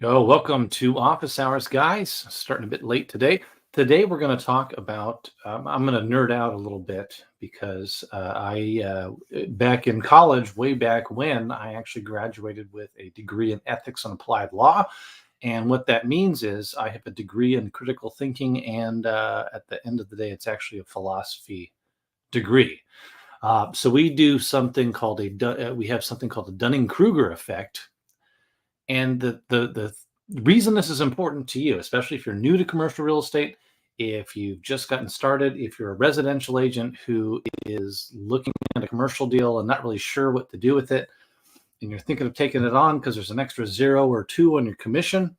Oh, welcome to Office Hours, guys. Starting a bit late today. Today, we're going to talk about. I'm going to nerd out a little bit because back in college, way back when, I actually graduated with a degree in ethics and applied law. And what that means is I have a degree in critical thinking, and at the end of the day, it's actually a philosophy degree. So we do something called we have something called the Dunning-Kruger effect, and the reason this is important to you, especially if you're new to commercial real estate, if you've just gotten started, if you're a residential agent who is looking at a commercial deal and not really sure what to do with it, and you're thinking of taking it on because there's an extra zero or two on your commission,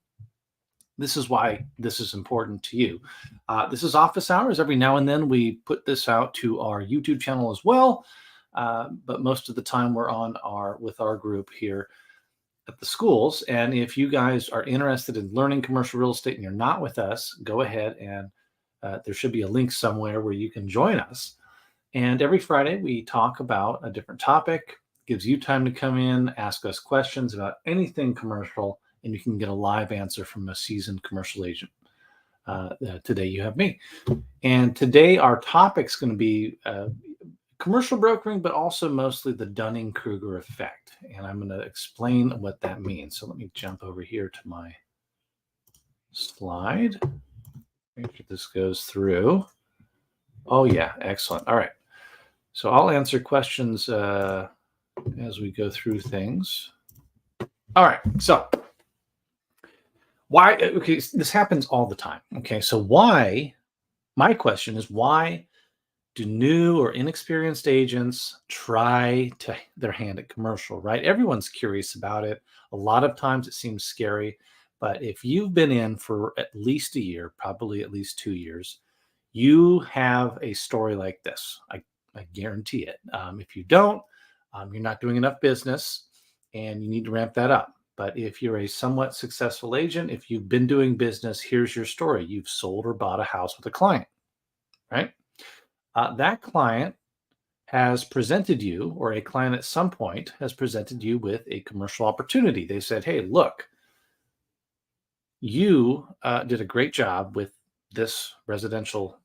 this is why this is important to you. This is office hours. Every now and then we put this out to our YouTube channel as well, but most of the time we're on our with our group here at the schools. And if you guys are interested in learning commercial real estate and you're not with us, go ahead and there should be a link somewhere where you can join us. And every Friday we talk about a different topic, gives you time to come in, ask us questions about anything commercial, and you can get a live answer from a seasoned commercial agent. Today you have me. And today our topic's going to be commercial brokering, but also mostly the Dunning-Kruger effect. And I'm going to explain what that means. So let me jump over here to my slide. Make sure this goes through. Oh, yeah. Excellent. All right. So I'll answer questions as we go through things. All right. So why? Okay. This happens all the time. Okay. So why? My question is why do new or inexperienced agents try to their hand at commercial, right? Everyone's curious about it. A lot of times it seems scary, but if you've been in for at least a year, probably at least 2 years, you have a story like this. I guarantee it. If you don't, you're not doing enough business and you need to ramp that up. But if you're a somewhat successful agent, if you've been doing business, here's your story. You've sold or bought a house with a client, right? That client has presented you, or a client at some point has presented you with a commercial opportunity. They said, hey, look, you did a great job with this residential,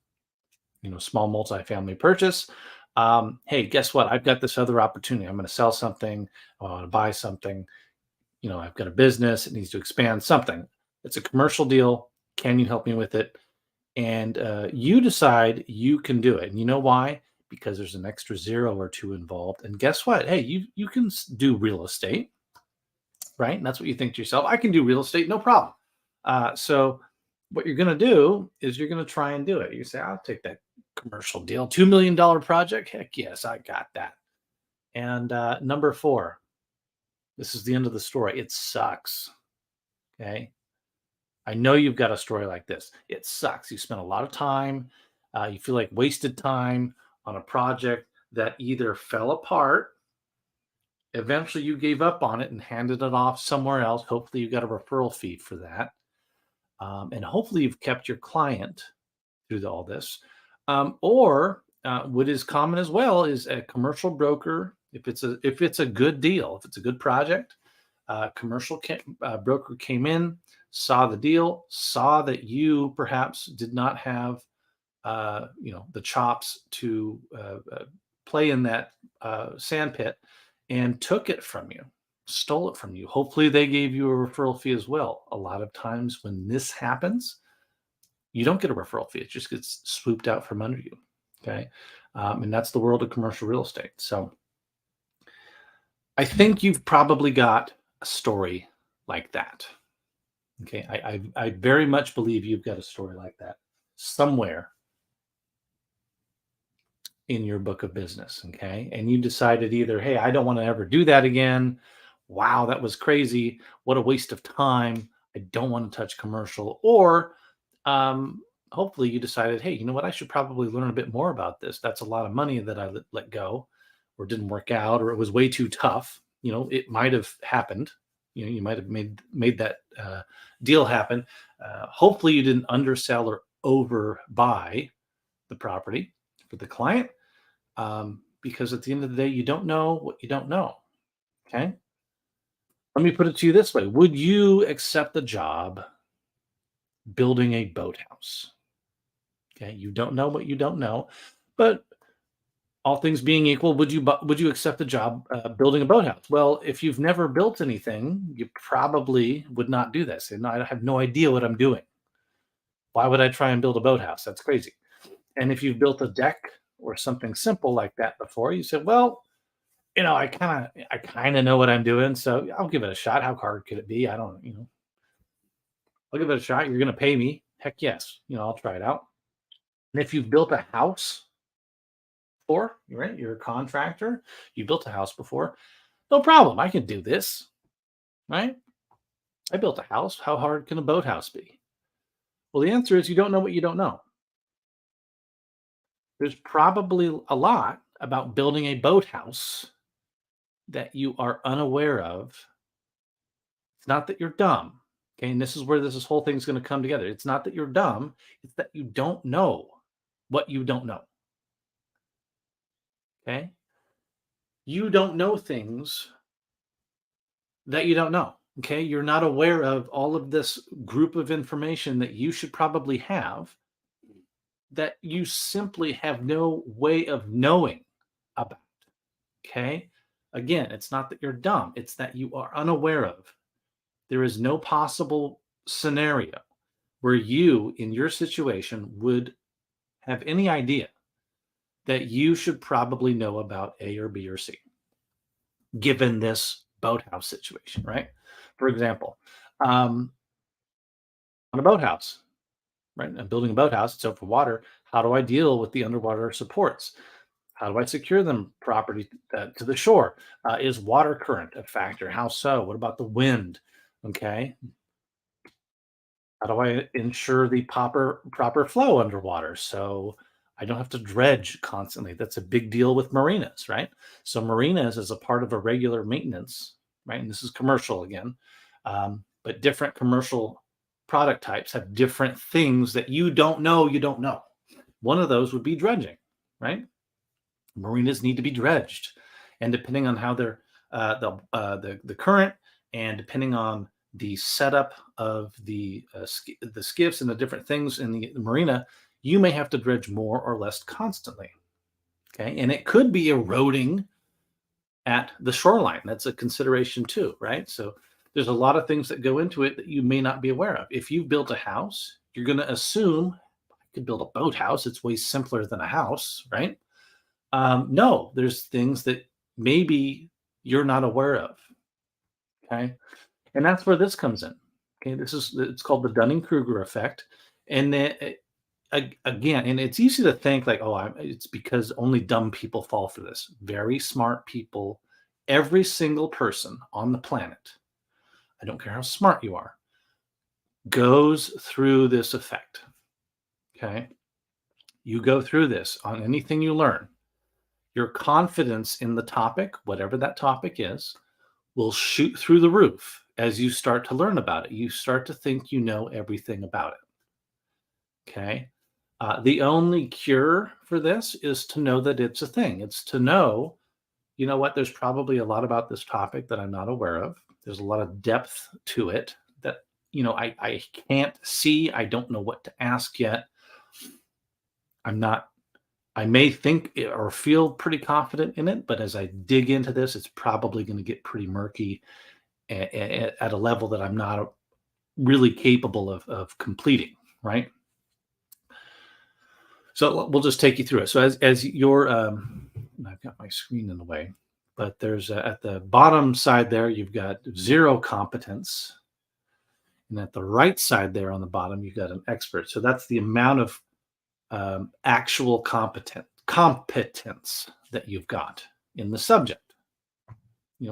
small multifamily purchase. Hey, guess what? I've got this other opportunity. I'm going to sell something. I want to buy something. I've got a business. It needs to expand something. It's a commercial deal. Can you help me with it? And you decide you can do it. And you know why? Because there's an extra zero or two involved. And guess what? Hey, you can do real estate, right? And that's what you think to yourself. I can do real estate, no problem. So what you're going to do is you're going to try and do it. You say, I'll take that commercial deal, $2 million project. Heck yes, I got that. And number four, this is the end of the story. It sucks. Okay. I know you've got a story like this. It sucks. You spent a lot of time. You feel like wasted time on a project that either fell apart. Eventually, you gave up on it and handed it off somewhere else. Hopefully, you got a referral fee for that. And hopefully, you've kept your client through all this. Or what is common as well is a commercial broker. If it's a good deal, if it's a good project, commercial broker came in, saw the deal, saw that you perhaps did not have, the chops to play in that sand pit, and took it from you, stole it from you. Hopefully, they gave you a referral fee as well. A lot of times when this happens, you don't get a referral fee. It just gets swooped out from under you. Okay. And that's the world of commercial real estate. So I think you've probably got a story like that. Okay. I very much believe you've got a story like that somewhere in your book of business. Okay. And you decided either, hey, I don't want to ever do that again. Wow, that was crazy. What a waste of time. I don't want to touch commercial. Or hopefully you decided, hey, you know what? I should probably learn a bit more about this. That's a lot of money that I let go, or didn't work out, or it was way too tough. It might have happened. You might have made that deal happen. Hopefully you didn't undersell or overbuy the property for the client, because at the end of the day, you don't know what you don't know. Okay. Let me put it to you this way. Would you accept the job building a boathouse? Okay, you don't know what you don't know, but all things being equal, would you accept the job building a boathouse? Well, if you've never built anything, you probably would not do this. And I have no idea what I'm doing. Why would I try and build a boathouse? That's crazy. And if you've built a deck or something simple like that before, you said, well, I kind of know what I'm doing, so I'll give it a shot. How hard could it be? I don't, I'll give it a shot. You're going to pay me. Heck yes. I'll try it out. And if you've built a house before, right? You're a contractor. You built a house before. No problem. I can do this, right? I built a house. How hard can a boathouse be? Well, the answer is you don't know what you don't know. There's probably a lot about building a boathouse that you are unaware of. It's not that you're dumb. Okay. And this is where this whole thing's going to come together. It's not that you're dumb, it's that you don't know what you don't know. Okay. You don't know things that you don't know. Okay. You're not aware of all of this group of information that you should probably have that you simply have no way of knowing about. Okay. Again, it's not that you're dumb, it's that you are unaware of. There is no possible scenario where you, in your situation, would have any idea that you should probably know about A or B or C, given this boathouse situation, right? For example, on a boathouse, right? I'm building a boathouse, it's over water. How do I deal with the underwater supports? How do I secure them properly to the shore? Is water current a factor? How so? What about the wind? Okay. How do I ensure the proper flow underwater so I don't have to dredge constantly? That's a big deal with marinas, right? So marinas is a part of a regular maintenance, right? And this is commercial again, but different commercial product types have different things that you don't know. You don't know. One of those would be dredging, right? Marinas need to be dredged, and depending on how they're the current, and depending on the setup of the skiffs and the different things in the marina, you may have to dredge more or less constantly. Okay, and it could be eroding at the shoreline. That's a consideration too, right? So there's a lot of things that go into it that you may not be aware of. If you've built a house, you're going to assume I could build a boathouse. It's way simpler than a house, right? No, there's things that maybe you're not aware of. Okay. And that's where this comes in. Okay. It's called the Dunning-Kruger effect. And then again, and it's easy to think like, oh, it's because only dumb people fall for this. Very smart people, every single person on the planet, I don't care how smart you are, goes through this effect. Okay. You go through this on anything you learn. Your confidence in the topic, whatever that topic is, will shoot through the roof as you start to learn about it. You start to think you know everything about it. Okay. The only cure for this is to know that it's a thing. It's to know, you know what, there's probably a lot about this topic that I'm not aware of. There's a lot of depth to it that, I can't see. I don't know what to ask yet. I may think or feel pretty confident in it, but as I dig into this, it's probably going to get pretty murky at a level that I'm not really capable of completing, right? So we'll just take you through it. So as your, I've got my screen in the way, but there's at the bottom side there, you've got zero competence. And at the right side there on the bottom, you've got an expert. So that's the amount of actual competence that you've got in the subject.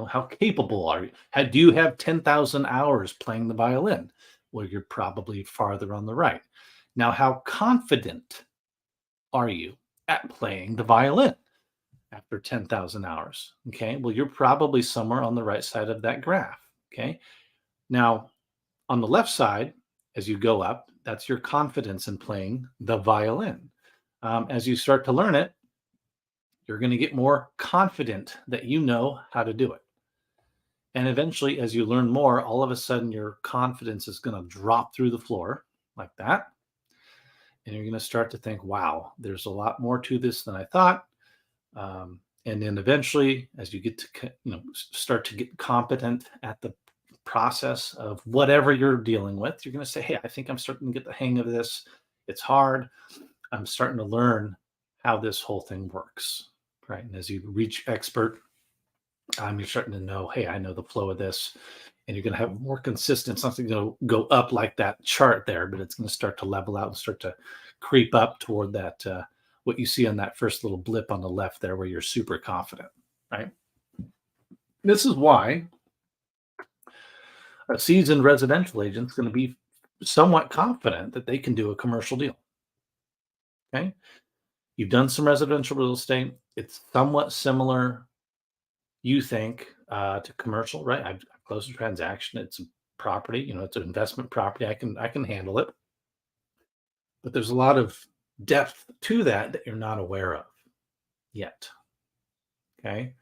How capable are you? Do you have 10,000 hours playing the violin? Well, you're probably farther on the right. Now, how confident are you at playing the violin after 10,000 hours? Okay, well, you're probably somewhere on the right side of that graph. Okay, now on the left side, as you go up, that's your confidence in playing the violin. As you start to learn it, you're going to get more confident that you know how to do it. And eventually, as you learn more, all of a sudden your confidence is going to drop through the floor like that. And you're going to start to think, wow, there's a lot more to this than I thought. And then eventually, as you get to start to get competent at the process of whatever you're dealing with, you're going to say, hey, I think I'm starting to get the hang of this. It's hard. I'm starting to learn how this whole thing works, right? And as you reach expert, you're starting to know, hey, I know the flow of this, and you're going to have more consistent. It's not going to go up like that chart there, but it's going to start to level out and start to creep up toward that what you see on that first little blip on the left there, where you're super confident, right? This is why a seasoned residential agent is going to be somewhat confident that they can do a commercial deal. Okay, you've done some residential real estate. It's somewhat similar, you think, to commercial, right? I've closed a transaction. It's a property, it's an investment property. I can handle it. But there's a lot of depth to that you're not aware of yet. Okay.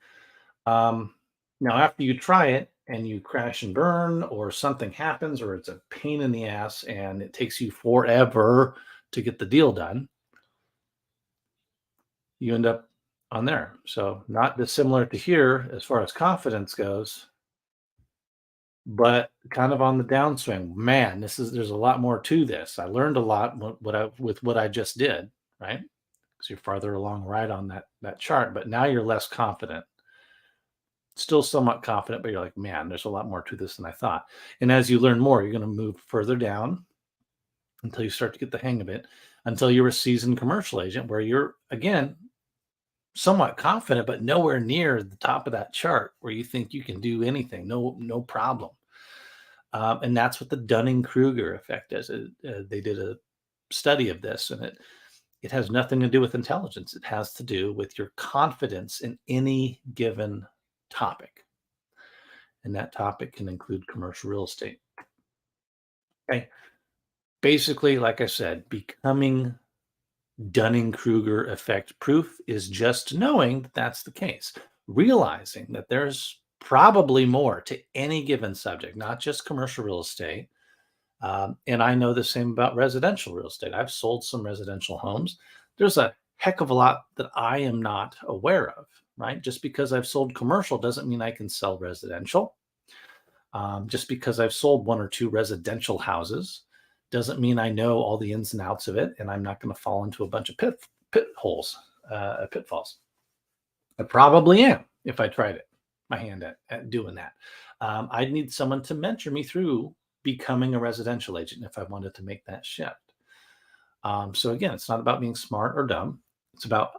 Um, Now, after you try it and you crash and burn, or something happens, or it's a pain in the ass and it takes you forever to get the deal done, you end up on there. So, not dissimilar to here as far as confidence goes, but kind of on the downswing. Man, there's a lot more to this. I learned a lot with what I just did, right? Because you're farther along right on that chart, but now you're less confident. Still somewhat confident, but you're like, man, there's a lot more to this than I thought. And as you learn more, you're going to move further down until you start to get the hang of it, until you're a seasoned commercial agent where you're, again, somewhat confident, but nowhere near the top of that chart where you think you can do anything. No problem. And that's what the Dunning-Kruger effect is. They did a study of this, and it has nothing to do with intelligence. It has to do with your confidence in any given topic. And that topic can include commercial real estate. Okay. Basically, like I said, becoming Dunning-Kruger effect proof is just knowing that that's the case, realizing that there's probably more to any given subject, not just commercial real estate. And I know the same about residential real estate. I've sold some residential homes. There's a heck of a lot that I am not aware of, right? Just because I've sold commercial doesn't mean I can sell residential. Just because I've sold one or two residential houses doesn't mean I know all the ins and outs of it, and I'm not going to fall into a bunch of pitfalls. I probably am if I tried my hand at doing that. I'd need someone to mentor me through becoming a residential agent if I wanted to make that shift. So again, it's not about being smart or dumb. It's about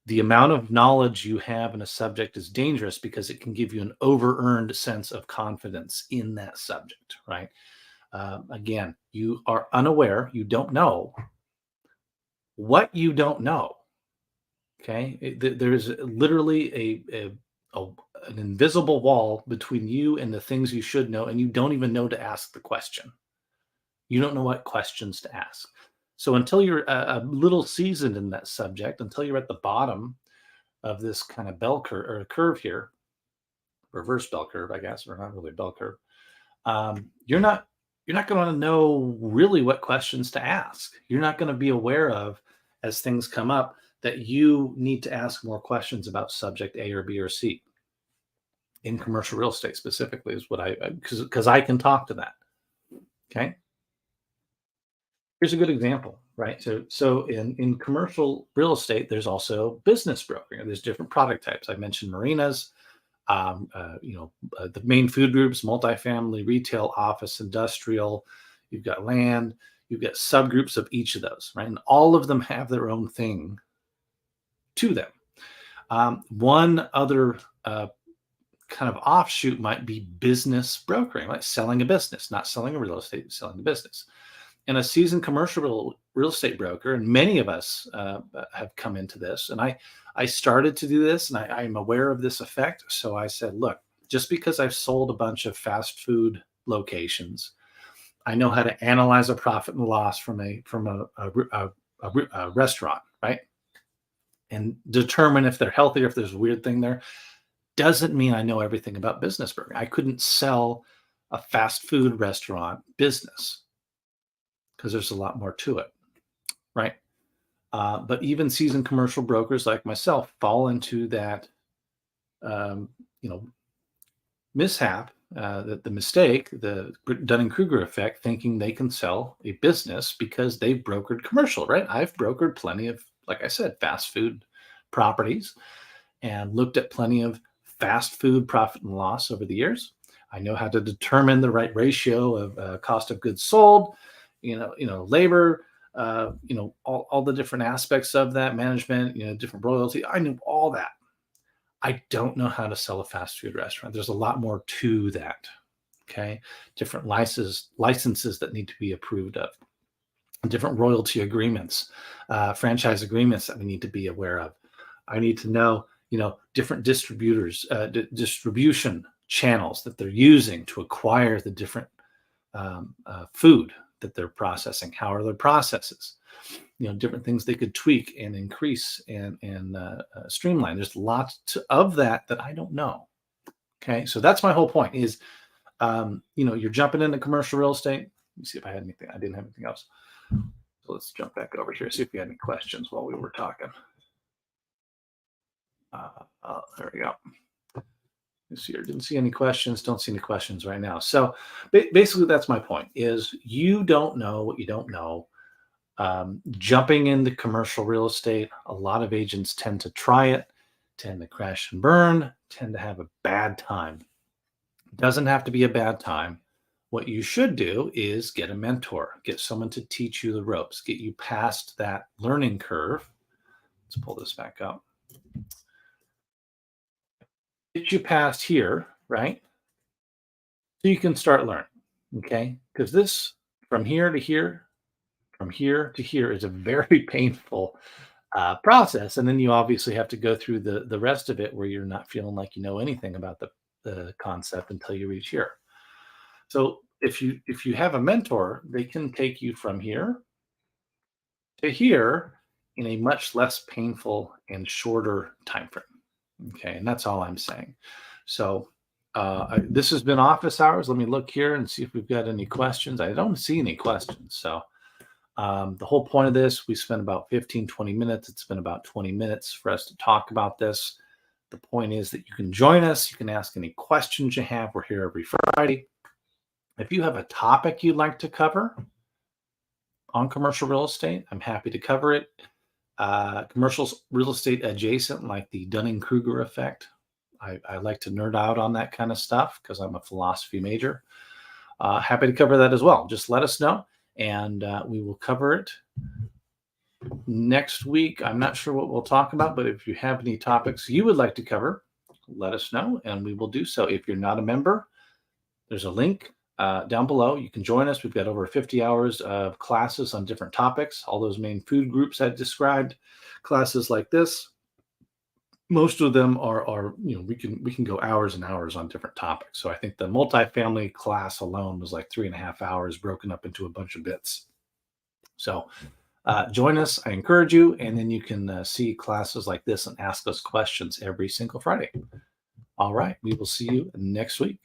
the amount of knowledge you have in a subject is dangerous because it can give you an over-earned sense of confidence in that subject, right? Again, you are unaware. You don't know what you don't know. Okay, there's literally an invisible wall between you and the things you should know, and you don't even know to ask the question. You don't know what questions to ask. So until you're a little seasoned in that subject, until you're at the bottom of this kind of bell curve or curve here, reverse bell curve, I guess, or not really bell curve, you're not going to know really what questions to ask. You're not going to be aware of, as things come up, that you need to ask more questions about subject A or B or C. In commercial real estate specifically is what because I can talk to that. Okay. Here's a good example, right? So in commercial real estate, there's also business brokering. There's different product types. I mentioned marinas, the main food groups, multifamily, retail, office, industrial. You've got land. You've got subgroups of each of those, right? And all of them have their own thing to them. One other kind of offshoot might be business brokering, like selling a business, not selling a real estate, selling a business. And a seasoned commercial real estate broker, and many of us have come into this, and I started to do this, and I'm aware of this effect. So I said, look, just because I've sold a bunch of fast food locations, I know how to analyze a profit and loss from a restaurant, right? And determine if they're healthy or if there's a weird thing there. doesn't mean I know everything about business burger. I couldn't sell a fast food restaurant business because there's a lot more to it, right? But even seasoned commercial brokers like myself fall into that, um, you know, mishap, the mistake, the Dunning-Kruger effect, thinking they can sell a business because they've brokered commercial, right? I've brokered plenty of, like I said, fast food properties and looked at plenty of fast food profit and loss over the years. I know how to determine the right ratio of cost of goods sold, labor, all the different aspects of that management, different royalty. I knew all that. I don't know how to sell a fast food restaurant. There's a lot more to that. Okay. Different licenses that need to be approved of, different royalty agreements, franchise agreements that we need to be aware of. I need to know, different distributors, distribution channels that they're using to acquire the different food that they're processing. How are their processes? Different things they could tweak and increase and streamline. There's lots of that I don't know. Okay, so that's my whole point. Is you're jumping into commercial real estate. Let me see if I had anything. I didn't have anything else. So let's jump back over here. See if we had any questions while we were talking. There we go. Let's see here. Didn't see any questions. Don't see any questions right now. So basically, that's my point. Is you don't know what you don't know. Jumping into commercial real estate, a lot of agents tend to try it, tend to crash and burn, tend to have a bad time. It doesn't have to be a bad time. What you should do is get a mentor, get someone to teach you the ropes, get you past that learning curve. Let's pull this back up. Get you past here, right? So you can start learning, okay? Because this, from here to here, from here to here, is a very painful process. And then you obviously have to go through the rest of it where you're not feeling like you know anything about the concept until you reach here. So if you have a mentor, they can take you from here to here in a much less painful and shorter time frame. Okay, and that's all I'm saying. So this has been office hours. Let me look here and see if we've got any questions. I don't see any questions. So the whole point of this, we spent about 15, 20 minutes. It's been about 20 minutes for us to talk about this. The point is that you can join us. You can ask any questions you have. We're here every Friday. If you have a topic you'd like to cover on commercial real estate, I'm happy to cover it. Commercial real estate adjacent, like the Dunning-Kruger effect. I like to nerd out on that kind of stuff because I'm a philosophy major. Happy to cover that as well. Just let us know, and we will cover it next week. I'm not sure what we'll talk about, but if you have any topics you would like to cover, let us know, and we will do so. If you're not a member, there's a link down below. You can join us. We've got over 50 hours of classes on different topics, all those main food groups I described, classes like this. Most of them are we can go hours and hours on different topics. So I think the multifamily class alone was like 3.5 hours broken up into a bunch of bits. So join us. I encourage you. And then you can see classes like this and ask us questions every single Friday. All right. We will see you next week.